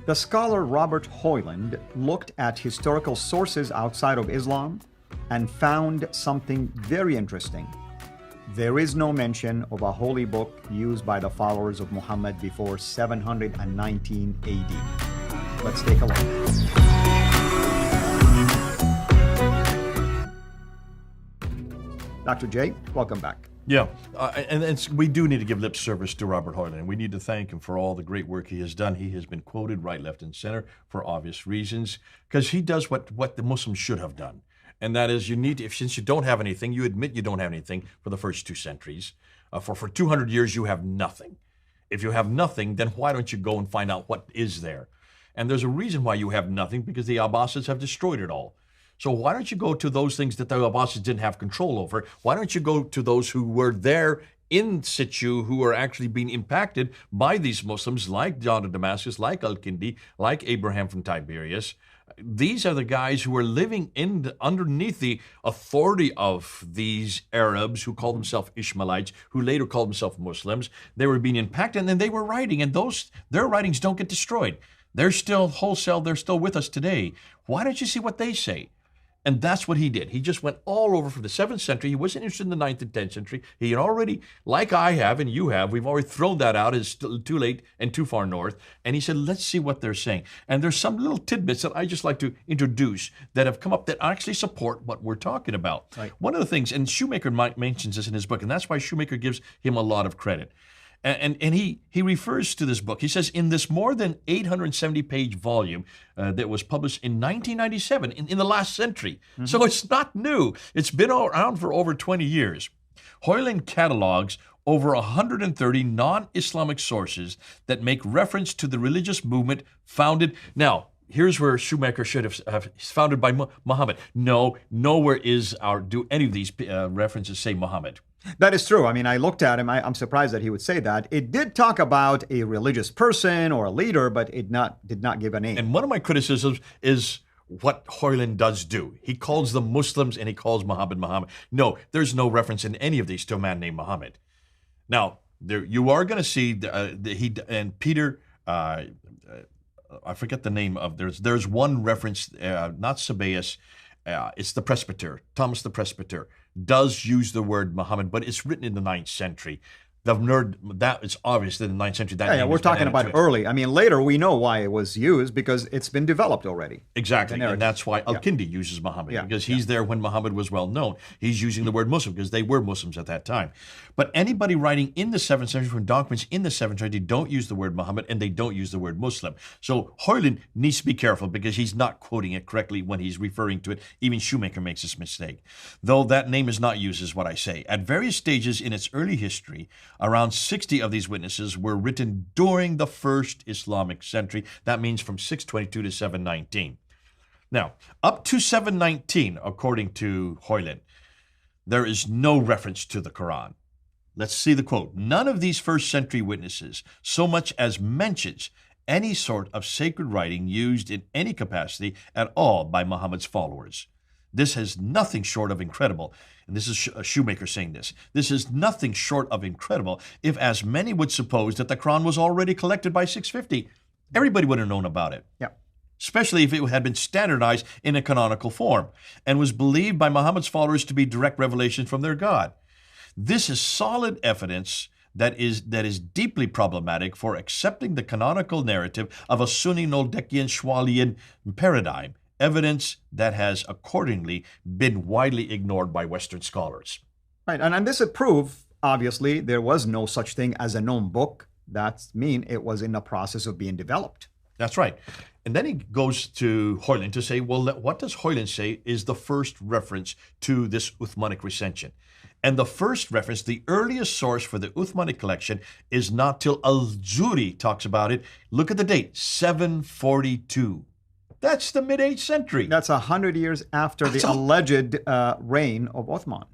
The scholar Robert Hoyland looked at historical sources outside of Islam and found something very interesting. There is no mention of a holy book used by the followers of Muhammad before 719 AD. Let's take a look. Dr. J, welcome back. Yeah, and we do need to give lip service to Robert Hoyland. We need to thank him for all the great work he has done. He has been quoted right, left, and center for obvious reasons, because he does what the Muslims should have done. And that is, you need to, since you don't have anything, you admit you don't have anything for the first 2 centuries. For 200 years, you have nothing. If you have nothing, then why don't you go and find out what is there? And there's a reason why you have nothing, because the Abbasids have destroyed it all. So why don't you go to those things that the Abbasids didn't have control over? Why don't you go to those who were there in situ, who are actually being impacted by these Muslims, like John of Damascus, like Al-Kindi, like Abraham from Tiberias? These are the guys who are living underneath the authority of these Arabs who call themselves Ishmaelites, who later called themselves Muslims. They were being impacted, and then they were writing, and their writings don't get destroyed. They're still wholesale. They're still with us today. Why don't you see what they say? And that's what he did. He just went all over from the 7th century. He wasn't interested in the 9th and 10th century. He had already, like I have and you have, we've already thrown that out as too late and too far north. And he said, let's see what they're saying. And there's some little tidbits that I just like to introduce that have come up that actually support what we're talking about. Right. One of the things, and Shoemaker mentions this in his book, and that's why Shoemaker gives him a lot of credit. And he refers to this book. He says, in this more than 870-page volume that was published in 1997, in the last century. Mm-hmm. So it's not new. It's been around for over 20 years. Hoyland catalogs over 130 non-Islamic sources that make reference to the religious movement founded. Now, here's where Shoemaker should have founded by Muhammad. No, nowhere do any of these references say Muhammad. That is true. I mean, I looked at him. I'm surprised that he would say that. It did talk about a religious person or a leader, but it did not give a name. And one of my criticisms is what Hoyland does do. He calls them Muslims and he calls Muhammad Muhammad. No, there's no reference in any of these to a man named Muhammad. Now, there you are going to see he and Peter. I forget the name of. There's one reference, not Sabaeus. It's the presbyter, Thomas the presbyter, does use the word Muhammad, but it's written in the 9th century. That is obvious that in the 9th century. We're talking about early. I mean, later we know why it was used because it's been developed already. Exactly, and that's why Al-Kindi uses Muhammad, because he's there when Muhammad was well known. He's using the word Muslim because they were Muslims at that time. But anybody writing in the 7th century from documents in the 7th century don't use the word Muhammad and they don't use the word Muslim. So Hoyland needs to be careful because he's not quoting it correctly when he's referring to it. Even Shoemaker makes this mistake. Though that name is not used, is what I say. At various stages in its early history, around 60 of these witnesses were written during the first Islamic century. That means from 622 to 719. Now, up to 719, according to Hoyland, there is no reference to the Qur'an. Let's see the quote. None of these first century witnesses so much as mentions any sort of sacred writing used in any capacity at all by Muhammad's followers. This is nothing short of incredible. And this is Shoemaker saying this. This is nothing short of incredible if, as many would suppose, that the Quran was already collected by 650. Everybody would have known about it. Yeah. Especially if it had been standardized in a canonical form and was believed by Muhammad's followers to be direct revelation from their God. This is solid evidence that is deeply problematic for accepting the canonical narrative of a Sunni Noldekian Schwalian paradigm, evidence that has accordingly been widely ignored by Western scholars. Right, and this would prove, obviously, there was no such thing as a known book. That means it was in the process of being developed. That's right. And then he goes to Hoyland to say, well, what does Hoyland say is the first reference to this Uthmanic recension? And the first reference, the earliest source for the Uthmanic collection, is not till Al-Juri talks about it. Look at the date, 742. That's the mid-8th century. That's 100 years after the alleged reign of Uthman.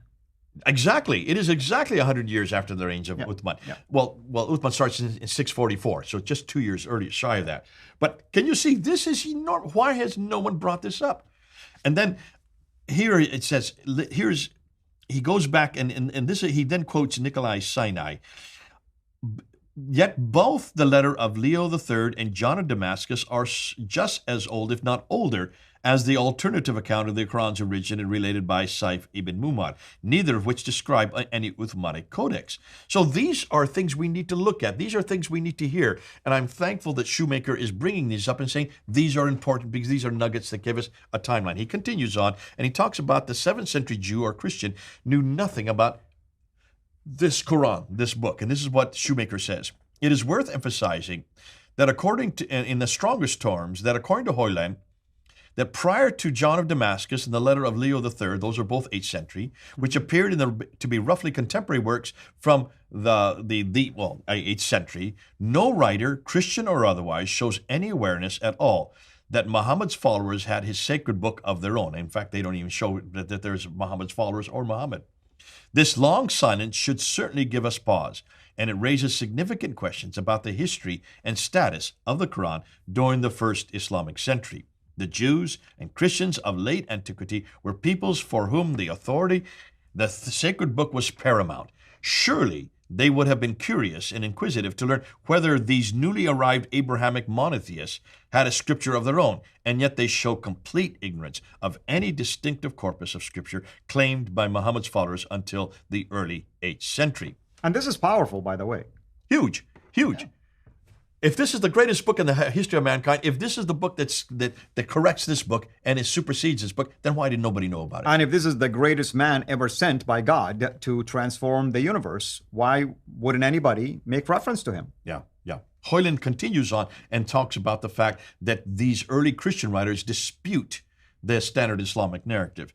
Exactly. It is exactly 100 years after the reign of Uthman. Yep. Well, Uthman starts in 644, so just 2 years earlier, shy of that. But can you see, this is enormous. Why has no one brought this up? And then here it says, he goes back and this, he then quotes Nikolai Sinai. Yet both the letter of Leo III and John of Damascus are just as old, if not older, as the alternative account of the Quran's origin and related by Saif ibn Muhammad, neither of which describe any Uthmanic codex. So these are things we need to look at. These are things we need to hear. And I'm thankful that Shoemaker is bringing these up and saying these are important because these are nuggets that give us a timeline. He continues on and he talks about the 7th century Jew or Christian knew nothing about this Quran, this book. And this is what Shoemaker says. It is worth emphasizing that according to, in the strongest terms, that according to Hoyland, that prior to John of Damascus and the letter of Leo III, those are both 8th century, which appeared to be roughly contemporary works from the 8th century, no writer, Christian or otherwise, shows any awareness at all that Muhammad's followers had his sacred book of their own. In fact, they don't even show that there's Muhammad's followers or Muhammad. This long silence should certainly give us pause, and it raises significant questions about the history and status of the Quran during the first Islamic century. The Jews and Christians of late antiquity were peoples for whom the authority, the sacred book was paramount. Surely they would have been curious and inquisitive to learn whether these newly arrived Abrahamic monotheists had a scripture of their own, and yet they show complete ignorance of any distinctive corpus of scripture claimed by Muhammad's followers until the early 8th century. And this is powerful, by the way. Huge, huge. Yeah. If this is the greatest book in the history of mankind, if this is the book that corrects this book and it supersedes this book, then why did nobody know about it? And if this is the greatest man ever sent by God to transform the universe, why wouldn't anybody make reference to him? Yeah. Hoyland continues on and talks about the fact that these early Christian writers dispute the standard Islamic narrative.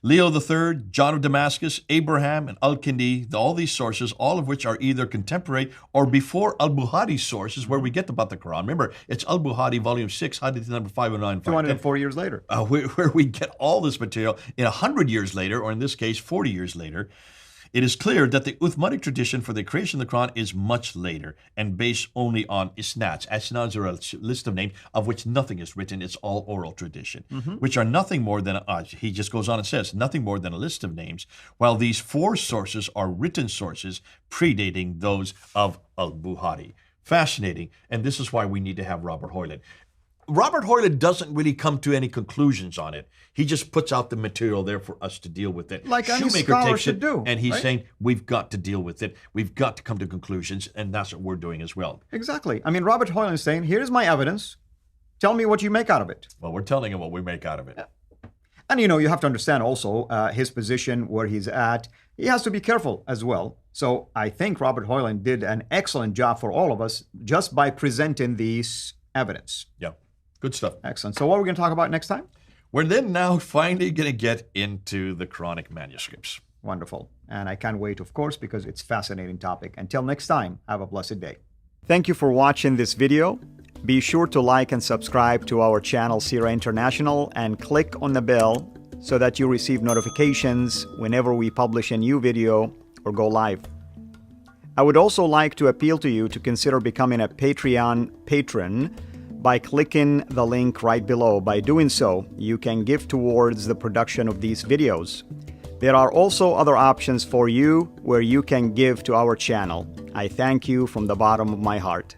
Leo III, John of Damascus, Abraham, and Al-Kindi, all these sources, all of which are either contemporary or before Al-Bukhari's sources, where we get about the Quran. Remember, it's Al-Bukhari, volume 6, hadith number 509. 204 years later. Where we get all this material in 100 years later, or in this case, 40 years later. It is clear that the Uthmanic tradition for the creation of the Quran is much later and based only on isnads. Isnads are a list of names of which nothing is written. It's all oral tradition, which are nothing more than, he just goes on and says, nothing more than a list of names, while these 4 sources are written sources predating those of Al-Bukhari. Fascinating, and this is why we need to have Robert Hoyland. Robert Hoyland doesn't really come to any conclusions on it. He just puts out the material there for us to deal with it. Like any scholar should do. And he's saying, we've got to deal with it. We've got to come to conclusions, and that's what we're doing as well. Exactly. I mean, Robert Hoyland is saying, here's my evidence. Tell me what you make out of it. Well, we're telling him what we make out of it. Yeah. And, you have to understand also his position, where he's at. He has to be careful as well. So I think Robert Hoyland did an excellent job for all of us just by presenting these evidence. Yeah. Good stuff. Excellent. So what are we going to talk about next time? We're then now finally going to get into the Quranic manuscripts. Wonderful. And I can't wait, of course, because it's a fascinating topic. Until next time, have a blessed day. Thank you for watching this video. Be sure to like and subscribe to our channel, Sira International, and click on the bell so that you receive notifications whenever we publish a new video or go live. I would also like to appeal to you to consider becoming a Patreon patron by clicking the link right below. By doing so, you can give towards the production of these videos. There are also other options for you where you can give to our channel. I thank you from the bottom of my heart.